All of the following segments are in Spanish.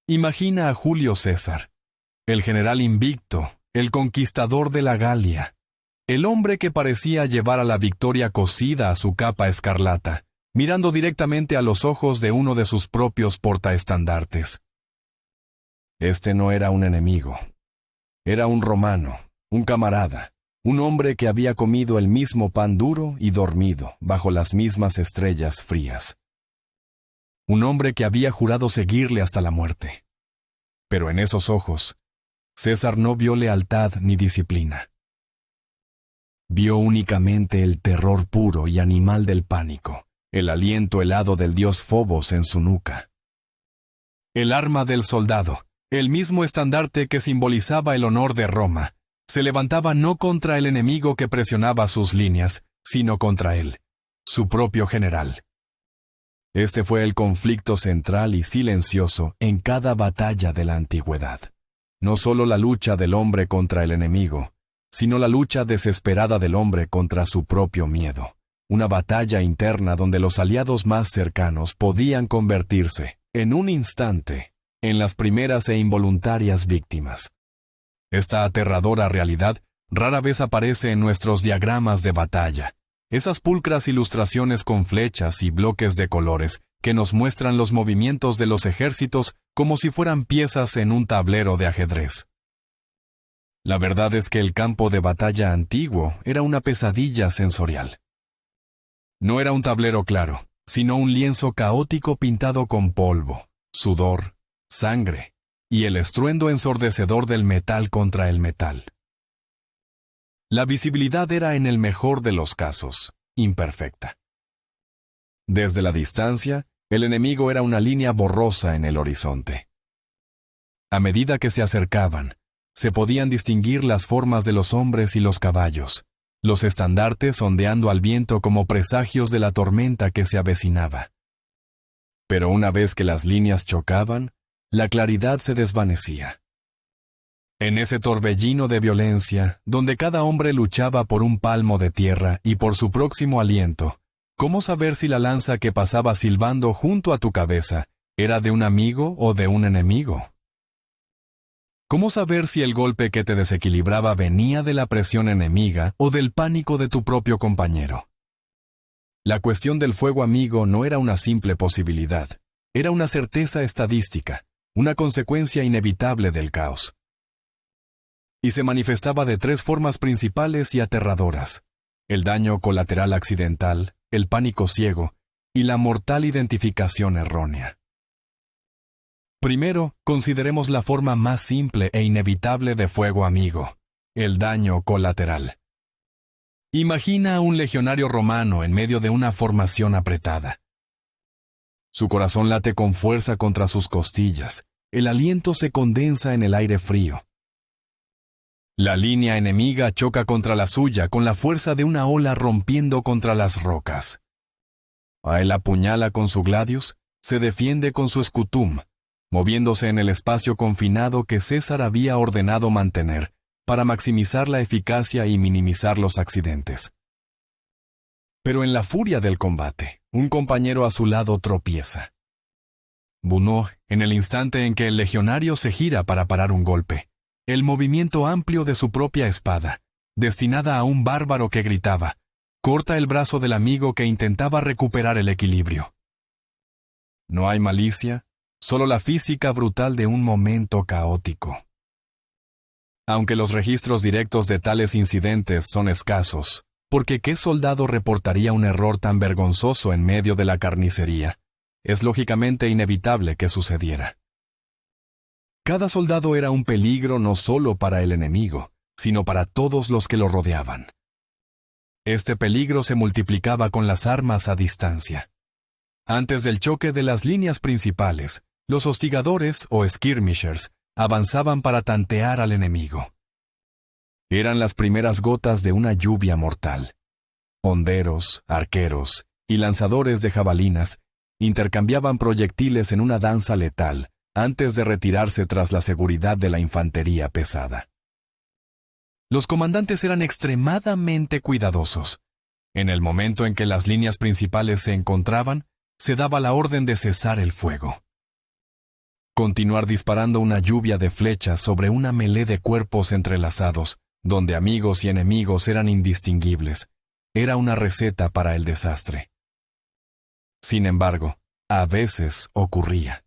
Imagina a Julio César, el general invicto, el conquistador de la Galia, el hombre que parecía llevar a la victoria cosida a su capa escarlata, mirando directamente a los ojos de uno de sus propios portaestandartes. Este no era un enemigo. Era un romano, un camarada, un hombre que había comido el mismo pan duro y dormido bajo las mismas estrellas frías. Un hombre que había jurado seguirle hasta la muerte. Pero en esos ojos, César no vio lealtad ni disciplina. Vio únicamente el terror puro y animal del pánico, el aliento helado del dios Fobos en su nuca. El arma del soldado, el mismo estandarte que simbolizaba el honor de Roma, se levantaba no contra el enemigo que presionaba sus líneas, sino contra él, su propio general. Este fue el conflicto central y silencioso en cada batalla de la antigüedad. No solo la lucha del hombre contra el enemigo, sino la lucha desesperada del hombre contra su propio miedo. Una batalla interna donde los aliados más cercanos podían convertirse, en un instante, en las primeras e involuntarias víctimas. Esta aterradora realidad rara vez aparece en nuestros diagramas de batalla. Esas pulcras ilustraciones con flechas y bloques de colores que nos muestran los movimientos de los ejércitos como si fueran piezas en un tablero de ajedrez. La verdad es que el campo de batalla antiguo era una pesadilla sensorial. No era un tablero claro, sino un lienzo caótico pintado con polvo, sudor, sangre y el estruendo ensordecedor del metal contra el metal. La visibilidad era, en el mejor de los casos, imperfecta. Desde la distancia, el enemigo era una línea borrosa en el horizonte. A medida que se acercaban, se podían distinguir las formas de los hombres y los caballos, los estandartes ondeando al viento como presagios de la tormenta que se avecinaba. Pero una vez que las líneas chocaban, la claridad se desvanecía. En ese torbellino de violencia, donde cada hombre luchaba por un palmo de tierra y por su próximo aliento, ¿cómo saber si la lanza que pasaba silbando junto a tu cabeza era de un amigo o de un enemigo? ¿Cómo saber si el golpe que te desequilibraba venía de la presión enemiga o del pánico de tu propio compañero? La cuestión del fuego amigo no era una simple posibilidad, era una certeza estadística, una consecuencia inevitable del caos. Y se manifestaba de tres formas principales y aterradoras: el daño colateral accidental, el pánico ciego y la mortal identificación errónea. Primero, consideremos la forma más simple e inevitable de fuego amigo, el daño colateral. Imagina a un legionario romano en medio de una formación apretada. Su corazón late con fuerza contra sus costillas, el aliento se condensa en el aire frío. La línea enemiga choca contra la suya con la fuerza de una ola rompiendo contra las rocas. A él apuñala con su gladius, se defiende con su escutum, moviéndose en el espacio confinado que César había ordenado mantener, para maximizar la eficacia y minimizar los accidentes. Pero en la furia del combate, un compañero a su lado tropieza. Bunó, en el instante en que el legionario se gira para parar un golpe, el movimiento amplio de su propia espada, destinada a un bárbaro que gritaba, corta el brazo del amigo que intentaba recuperar el equilibrio. No hay malicia, solo la física brutal de un momento caótico. Aunque los registros directos de tales incidentes son escasos, porque ¿qué soldado reportaría un error tan vergonzoso en medio de la carnicería? Es lógicamente inevitable que sucediera. Cada soldado era un peligro no solo para el enemigo, sino para todos los que lo rodeaban. Este peligro se multiplicaba con las armas a distancia. Antes del choque de las líneas principales, los hostigadores o skirmishers avanzaban para tantear al enemigo. Eran las primeras gotas de una lluvia mortal. Honderos, arqueros y lanzadores de jabalinas intercambiaban proyectiles en una danza letal antes de retirarse tras la seguridad de la infantería pesada. Los comandantes eran extremadamente cuidadosos. En el momento en que las líneas principales se encontraban, se daba la orden de cesar el fuego. Continuar disparando una lluvia de flechas sobre una melé de cuerpos entrelazados, donde amigos y enemigos eran indistinguibles, era una receta para el desastre. Sin embargo, a veces ocurría.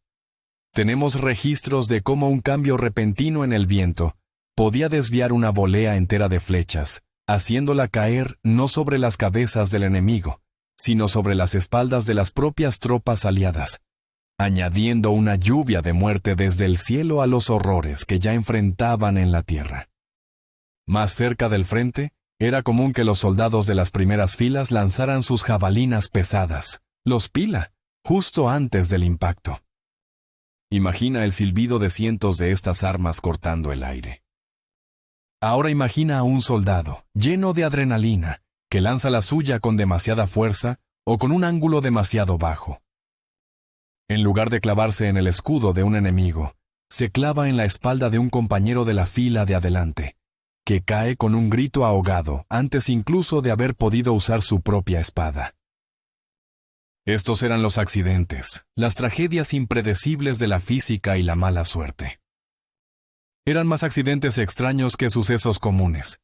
Tenemos registros de cómo un cambio repentino en el viento podía desviar una volea entera de flechas, haciéndola caer no sobre las cabezas del enemigo, sino sobre las espaldas de las propias tropas aliadas, añadiendo una lluvia de muerte desde el cielo a los horrores que ya enfrentaban en la tierra. Más cerca del frente, era común que los soldados de las primeras filas lanzaran sus jabalinas pesadas, los pila, justo antes del impacto. Imagina el silbido de cientos de estas armas cortando el aire. Ahora imagina a un soldado, lleno de adrenalina, que lanza la suya con demasiada fuerza o con un ángulo demasiado bajo. En lugar de clavarse en el escudo de un enemigo, se clava en la espalda de un compañero de la fila de adelante, que cae con un grito ahogado antes incluso de haber podido usar su propia espada. Estos eran los accidentes, las tragedias impredecibles de la física y la mala suerte. Eran más accidentes extraños que sucesos comunes,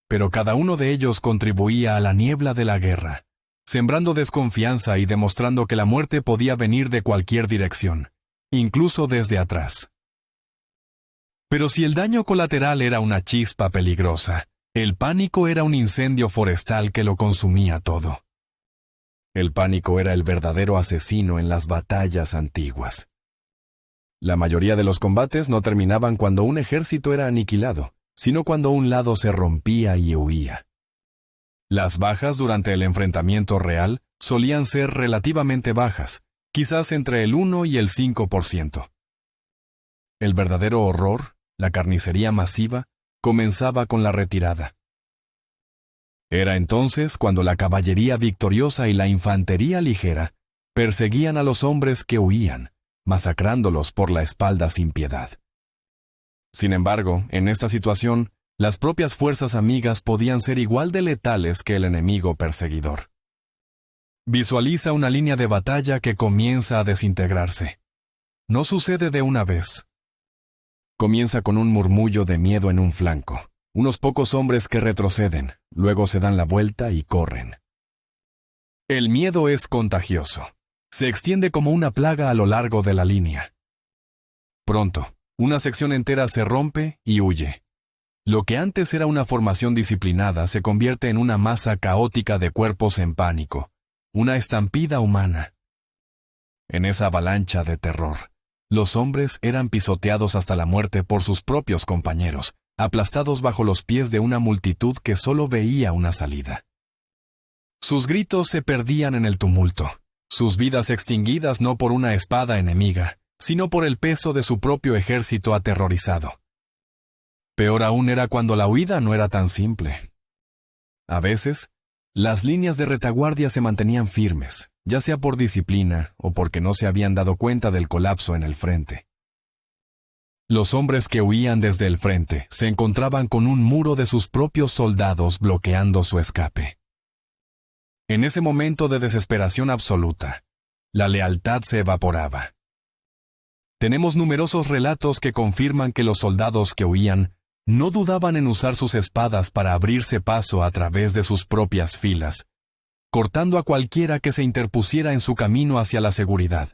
pero cada uno de ellos contribuía a la niebla de la guerra, sembrando desconfianza y demostrando que la muerte podía venir de cualquier dirección, incluso desde atrás. Pero si el daño colateral era una chispa peligrosa, el pánico era un incendio forestal que lo consumía todo. El pánico era el verdadero asesino en las batallas antiguas. La mayoría de los combates no terminaban cuando un ejército era aniquilado, sino cuando un lado se rompía y huía. Las bajas durante el enfrentamiento real solían ser relativamente bajas, quizás entre el 1 y el 5%. El verdadero horror, la carnicería masiva, comenzaba con la retirada. Era entonces cuando la caballería victoriosa y la infantería ligera perseguían a los hombres que huían, masacrándolos por la espalda sin piedad. Sin embargo, en esta situación, las propias fuerzas amigas podían ser igual de letales que el enemigo perseguidor. Visualiza una línea de batalla que comienza a desintegrarse. No sucede de una vez. Comienza con un murmullo de miedo en un flanco, unos pocos hombres que retroceden, luego se dan la vuelta y corren. El miedo es contagioso. Se extiende como una plaga a lo largo de la línea. Pronto, una sección entera se rompe y huye. Lo que antes era una formación disciplinada se convierte en una masa caótica de cuerpos en pánico, una estampida humana. En esa avalancha de terror, los hombres eran pisoteados hasta la muerte por sus propios compañeros, aplastados bajo los pies de una multitud que solo veía una salida. Sus gritos se perdían en el tumulto, sus vidas extinguidas no por una espada enemiga, sino por el peso de su propio ejército aterrorizado. Peor aún era cuando la huida no era tan simple. A veces, las líneas de retaguardia se mantenían firmes, ya sea por disciplina o porque no se habían dado cuenta del colapso en el frente. Los hombres que huían desde el frente se encontraban con un muro de sus propios soldados bloqueando su escape. En ese momento de desesperación absoluta, la lealtad se evaporaba. Tenemos numerosos relatos que confirman que los soldados que huían no dudaban en usar sus espadas para abrirse paso a través de sus propias filas, cortando a cualquiera que se interpusiera en su camino hacia la seguridad.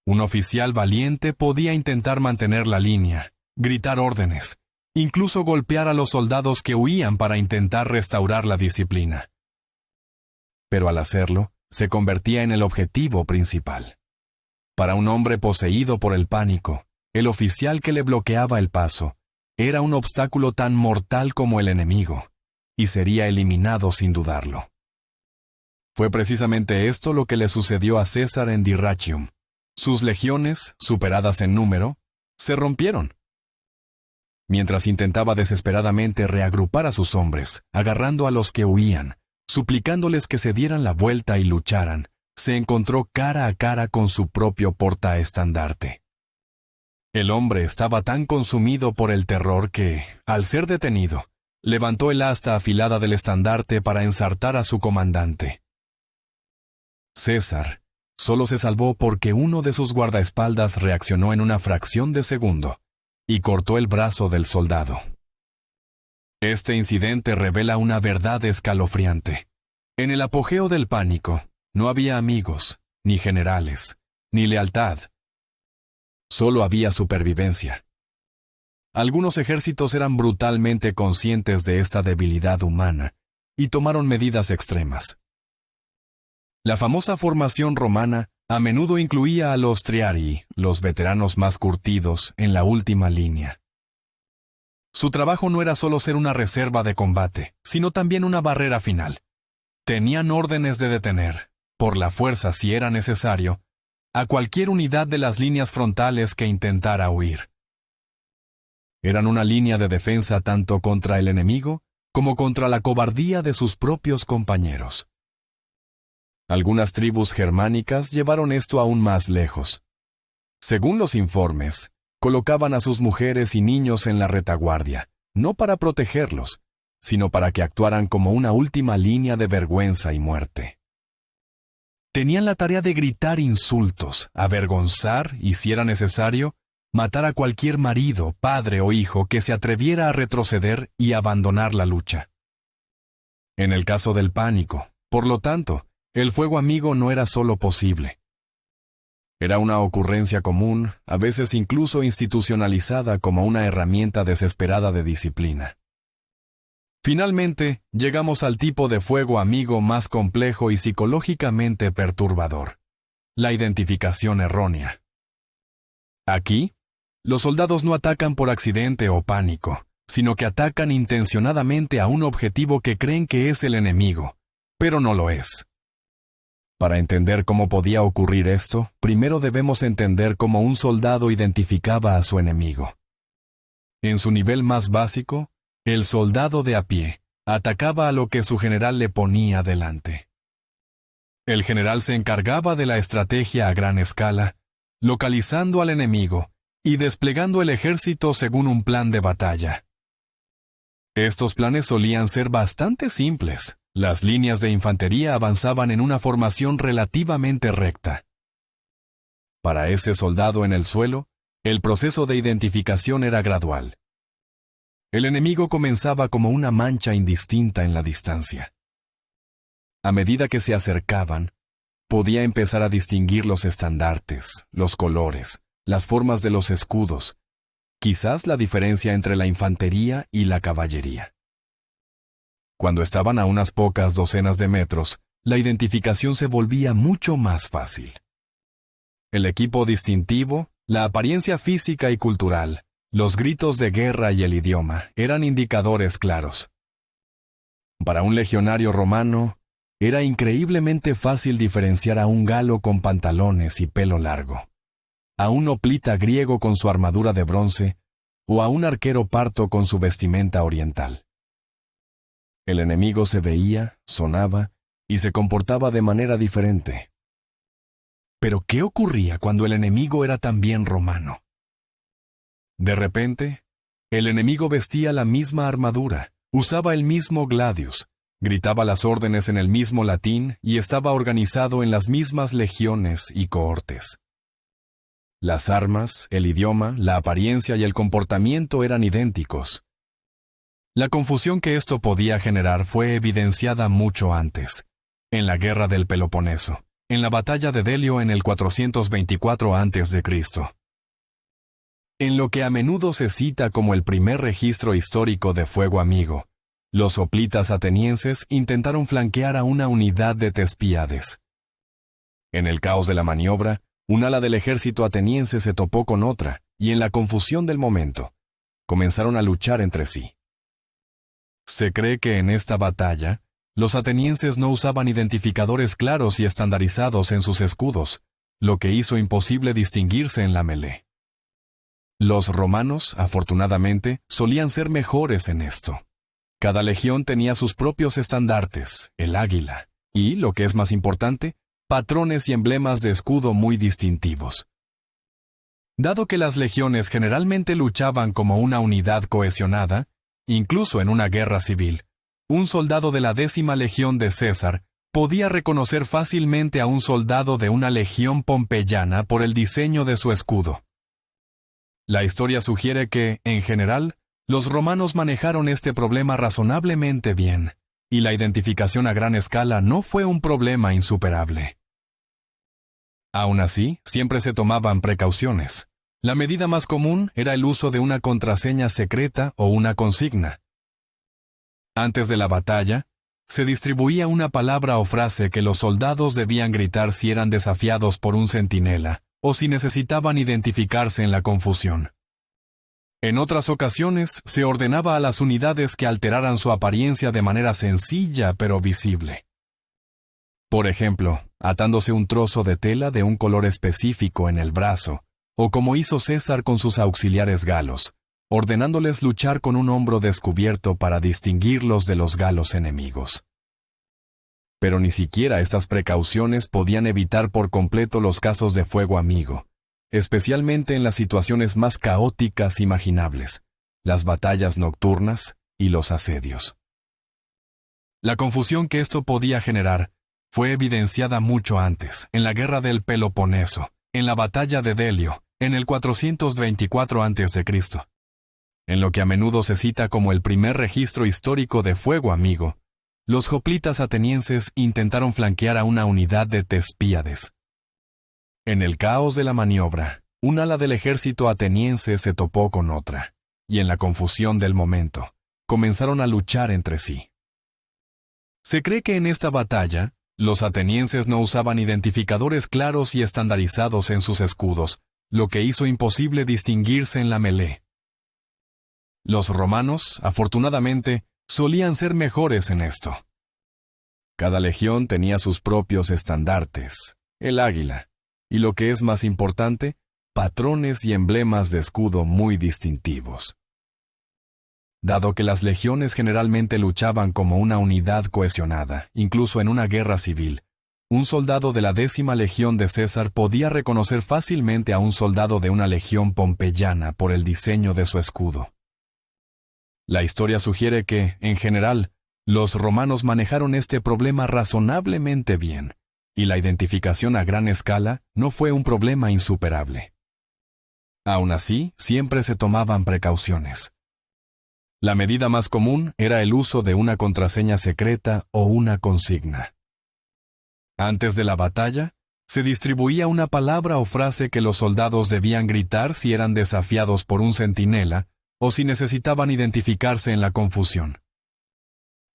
Un oficial valiente podía intentar mantener la línea, gritar órdenes, incluso golpear a los soldados que huían para intentar restaurar la disciplina. Pero al hacerlo, se convertía en el objetivo principal. Para un hombre poseído por el pánico, el oficial que le bloqueaba el paso era un obstáculo tan mortal como el enemigo, y sería eliminado sin dudarlo. Fue precisamente esto lo que le sucedió a César en Dyrrhachium. Sus legiones, superadas en número, se rompieron. Mientras intentaba desesperadamente reagrupar a sus hombres, agarrando a los que huían, suplicándoles que se dieran la vuelta y lucharan, se encontró cara a cara con su propio portaestandarte. El hombre estaba tan consumido por el terror que, al ser detenido, levantó el asta afilada del estandarte para ensartar a su comandante. César, solo se salvó porque uno de sus guardaespaldas reaccionó en una fracción de segundo y cortó el brazo del soldado. Este incidente revela una verdad escalofriante. En el apogeo del pánico, no había amigos, ni generales, ni lealtad. Solo había supervivencia. Algunos ejércitos eran brutalmente conscientes de esta debilidad humana y tomaron medidas extremas. La famosa formación romana a menudo incluía a los triarii, los veteranos más curtidos, en la última línea. Su trabajo no era solo ser una reserva de combate, sino también una barrera final. Tenían órdenes de detener, por la fuerza si era necesario, a cualquier unidad de las líneas frontales que intentara huir. Eran una línea de defensa tanto contra el enemigo como contra la cobardía de sus propios compañeros. Algunas tribus germánicas llevaron esto aún más lejos. Según los informes, colocaban a sus mujeres y niños en la retaguardia, no para protegerlos, sino para que actuaran como una última línea de vergüenza y muerte. Tenían la tarea de gritar insultos, avergonzar y, si era necesario, matar a cualquier marido, padre o hijo que se atreviera a retroceder y abandonar la lucha. En el caso del pánico, por lo tanto, el fuego amigo no era solo posible. Era una ocurrencia común, a veces incluso institucionalizada como una herramienta desesperada de disciplina. Finalmente, llegamos al tipo de fuego amigo más complejo y psicológicamente perturbador: la identificación errónea. Aquí, los soldados no atacan por accidente o pánico, sino que atacan intencionadamente a un objetivo que creen que es el enemigo, pero no lo es. Para entender cómo podía ocurrir esto, primero debemos entender cómo un soldado identificaba a su enemigo. En su nivel más básico, el soldado de a pie atacaba a lo que su general le ponía delante. El general se encargaba de la estrategia a gran escala, localizando al enemigo y desplegando el ejército según un plan de batalla. Estos planes solían ser bastante simples. Las líneas de infantería avanzaban en una formación relativamente recta. Para ese soldado en el suelo, el proceso de identificación era gradual. El enemigo comenzaba como una mancha indistinta en la distancia. A medida que se acercaban, podía empezar a distinguir los estandartes, los colores, las formas de los escudos, quizás la diferencia entre la infantería y la caballería. Cuando estaban a unas pocas docenas de metros, la identificación se volvía mucho más fácil. El equipo distintivo, la apariencia física y cultural, los gritos de guerra y el idioma eran indicadores claros. Para un legionario romano, era increíblemente fácil diferenciar a un galo con pantalones y pelo largo, a un hoplita griego con su armadura de bronce, o a un arquero parto con su vestimenta oriental. El enemigo se veía, sonaba y se comportaba de manera diferente. Pero ¿qué ocurría cuando el enemigo era también romano? De repente, el enemigo vestía la misma armadura, usaba el mismo gladius, gritaba las órdenes en el mismo latín y estaba organizado en las mismas legiones y cohortes. Las armas, el idioma, la apariencia y el comportamiento eran idénticos. La confusión que esto podía generar fue evidenciada mucho antes, en la guerra del Peloponeso, en la batalla de Delio en el 424 a.C. En lo que a menudo se cita como el primer registro histórico de fuego amigo, los hoplitas atenienses intentaron flanquear a una unidad de Tespíades. En el caos de la maniobra, un ala del ejército ateniense se topó con otra, y en la confusión del momento, comenzaron a luchar entre sí. Se cree que en esta batalla, los atenienses no usaban identificadores claros y estandarizados en sus escudos, lo que hizo imposible distinguirse en la melee. Los romanos, afortunadamente, solían ser mejores en esto. Cada legión tenía sus propios estandartes, el águila, y, lo que es más importante, patrones y emblemas de escudo muy distintivos. Dado que las legiones generalmente luchaban como una unidad cohesionada, incluso en una guerra civil, un soldado de la 10ª legión de César podía reconocer fácilmente a un soldado de una legión pompeyana por el diseño de su escudo. La historia sugiere que, en general, los romanos manejaron este problema razonablemente bien, y la identificación a gran escala no fue un problema insuperable. Aún así, siempre se tomaban precauciones. La medida más común era el uso de una contraseña secreta o una consigna. Antes de la batalla, se distribuía una palabra o frase que los soldados debían gritar si eran desafiados por un centinela o si necesitaban identificarse en la confusión. En otras ocasiones, se ordenaba a las unidades que alteraran su apariencia de manera sencilla pero visible. Por ejemplo, atándose un trozo de tela de un color específico en el brazo, o como hizo César con sus auxiliares galos, ordenándoles luchar con un hombro descubierto para distinguirlos de los galos enemigos. Pero ni siquiera estas precauciones podían evitar por completo los casos de fuego amigo, especialmente en las situaciones más caóticas imaginables, las batallas nocturnas y los asedios. La confusión que esto podía generar fue evidenciada mucho antes, en la guerra del Peloponeso, en la batalla de Delio, en el 424 a.C., en lo que a menudo se cita como el primer registro histórico de fuego amigo. Los hoplitas atenienses intentaron flanquear a una unidad de Tespíades. En el caos de la maniobra, un ala del ejército ateniense se topó con otra, y en la confusión del momento, comenzaron a luchar entre sí. Se cree que en esta batalla, los atenienses no usaban identificadores claros y estandarizados en sus escudos, lo que hizo imposible distinguirse en la melee. Los romanos, afortunadamente, solían ser mejores en esto. Cada legión tenía sus propios estandartes, el águila, y lo que es más importante, patrones y emblemas de escudo muy distintivos. Dado que las legiones generalmente luchaban como una unidad cohesionada, incluso en una guerra civil, un soldado de la 10ª legión de César podía reconocer fácilmente a un soldado de una legión pompeyana por el diseño de su escudo. La historia sugiere que, en general, los romanos manejaron este problema razonablemente bien, y la identificación a gran escala no fue un problema insuperable. Aún así, siempre se tomaban precauciones. La medida más común era el uso de una contraseña secreta o una consigna. Antes de la batalla, se distribuía una palabra o frase que los soldados debían gritar si eran desafiados por un centinela o si necesitaban identificarse en la confusión.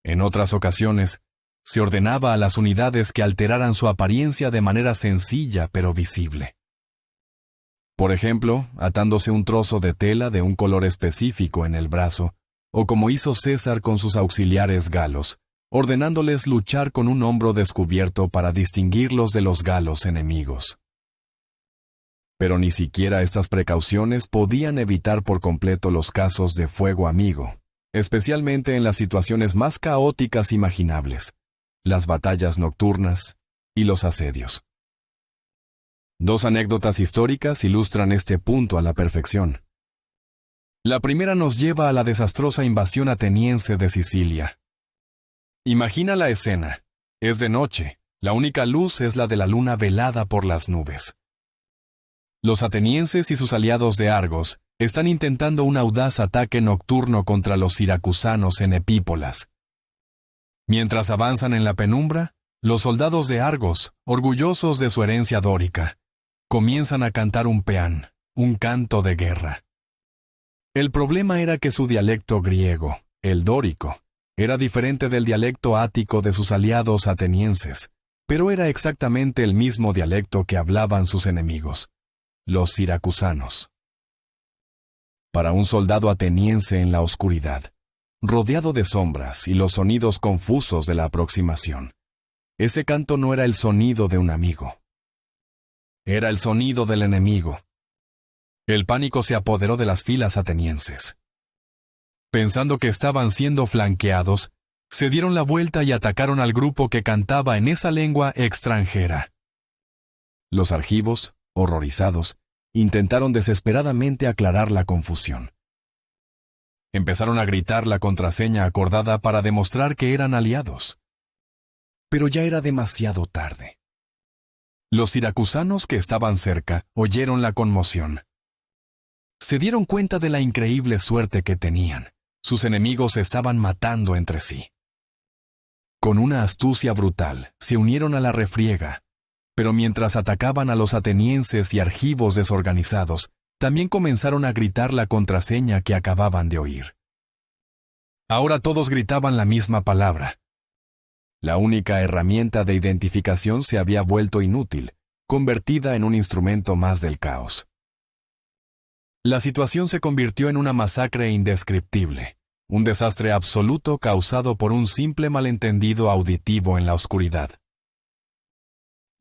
En otras ocasiones, se ordenaba a las unidades que alteraran su apariencia de manera sencilla pero visible. Por ejemplo, atándose un trozo de tela de un color específico en el brazo, o como hizo César con sus auxiliares galos, ordenándoles luchar con un hombro descubierto para distinguirlos de los galos enemigos. Pero ni siquiera estas precauciones podían evitar por completo los casos de fuego amigo, especialmente en las situaciones más caóticas imaginables, las batallas nocturnas y los asedios. Dos anécdotas históricas ilustran este punto a la perfección. La primera nos lleva a la desastrosa invasión ateniense de Sicilia. Imagina la escena. Es de noche, la única luz es la de la luna velada por las nubes. Los atenienses y sus aliados de Argos están intentando un audaz ataque nocturno contra los siracusanos en Epípolas. Mientras avanzan en la penumbra, los soldados de Argos, orgullosos de su herencia dórica, comienzan a cantar un peán, un canto de guerra. El problema era que su dialecto griego, el dórico, era diferente del dialecto ático de sus aliados atenienses, pero era exactamente el mismo dialecto que hablaban sus enemigos, los siracusanos. Para un soldado ateniense en la oscuridad, rodeado de sombras y los sonidos confusos de la aproximación, ese canto no era el sonido de un amigo. Era el sonido del enemigo. El pánico se apoderó de las filas atenienses. Pensando que estaban siendo flanqueados, se dieron la vuelta y atacaron al grupo que cantaba en esa lengua extranjera. Los argivos, horrorizados, intentaron desesperadamente aclarar la confusión. Empezaron a gritar la contraseña acordada para demostrar que eran aliados. pero ya era demasiado tarde. Los siracusanos que estaban cerca oyeron la conmoción. Se dieron cuenta de la increíble suerte que tenían. Sus enemigos se estaban matando entre sí. Con una astucia brutal, se unieron a la refriega, pero mientras atacaban a los atenienses y argivos desorganizados, también comenzaron a gritar la contraseña que acababan de oír. Ahora todos gritaban la misma palabra. La única herramienta de identificación se había vuelto inútil, convertida en un instrumento más del caos. La situación se convirtió en una masacre indescriptible, un desastre absoluto causado por un simple malentendido auditivo en la oscuridad.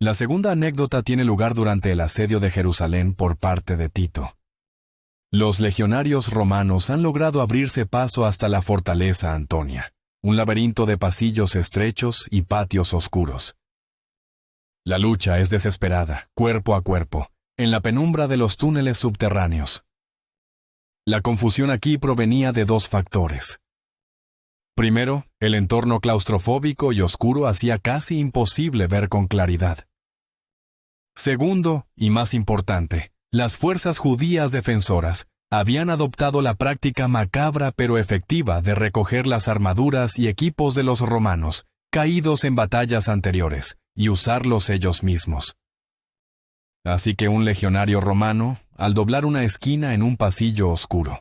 La segunda anécdota tiene lugar durante el asedio de Jerusalén por parte de Tito. Los legionarios romanos han logrado abrirse paso hasta la fortaleza Antonia, un laberinto de pasillos estrechos y patios oscuros. La lucha es desesperada, cuerpo a cuerpo, en la penumbra de los túneles subterráneos. La confusión aquí provenía de dos factores. Primero, el entorno claustrofóbico y oscuro hacía casi imposible ver con claridad. Segundo, y más importante, las fuerzas judías defensoras habían adoptado la práctica macabra pero efectiva de recoger las armaduras y equipos de los romanos, caídos en batallas anteriores, y usarlos ellos mismos. Así que un legionario romano, al doblar una esquina en un pasillo oscuro,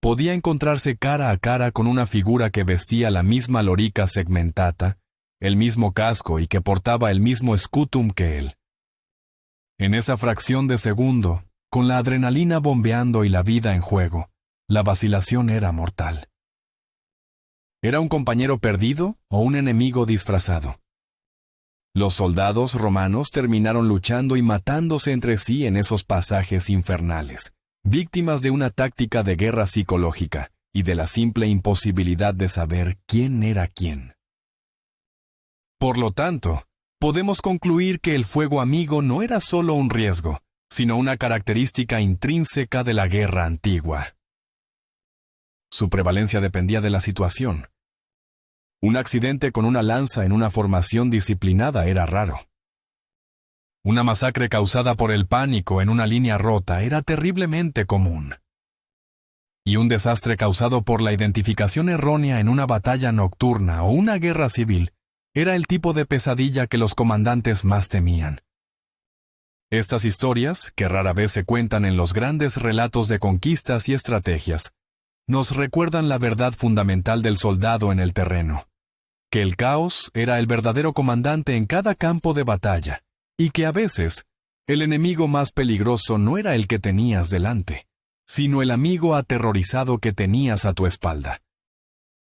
podía encontrarse cara a cara con una figura que vestía la misma lorica segmentata, el mismo casco y que portaba el mismo scutum que él. En esa fracción de segundo, con la adrenalina bombeando y la vida en juego, la vacilación era mortal. ¿Era un compañero perdido o un enemigo disfrazado? Los soldados romanos terminaron luchando y matándose entre sí en esos pasajes infernales, víctimas de una táctica de guerra psicológica y de la simple imposibilidad de saber quién era quién. Por lo tanto, podemos concluir que el fuego amigo no era solo un riesgo, sino una característica intrínseca de la guerra antigua. Su prevalencia dependía de la situación. Un accidente con una lanza en una formación disciplinada era raro. Una masacre causada por el pánico en una línea rota era terriblemente común. Y un desastre causado por la identificación errónea en una batalla nocturna o una guerra civil era el tipo de pesadilla que los comandantes más temían. Estas historias, que rara vez se cuentan en los grandes relatos de conquistas y estrategias, nos recuerdan la verdad fundamental del soldado en el terreno, que el caos era el verdadero comandante en cada campo de batalla, y que a veces, el enemigo más peligroso no era el que tenías delante, sino el amigo aterrorizado que tenías a tu espalda.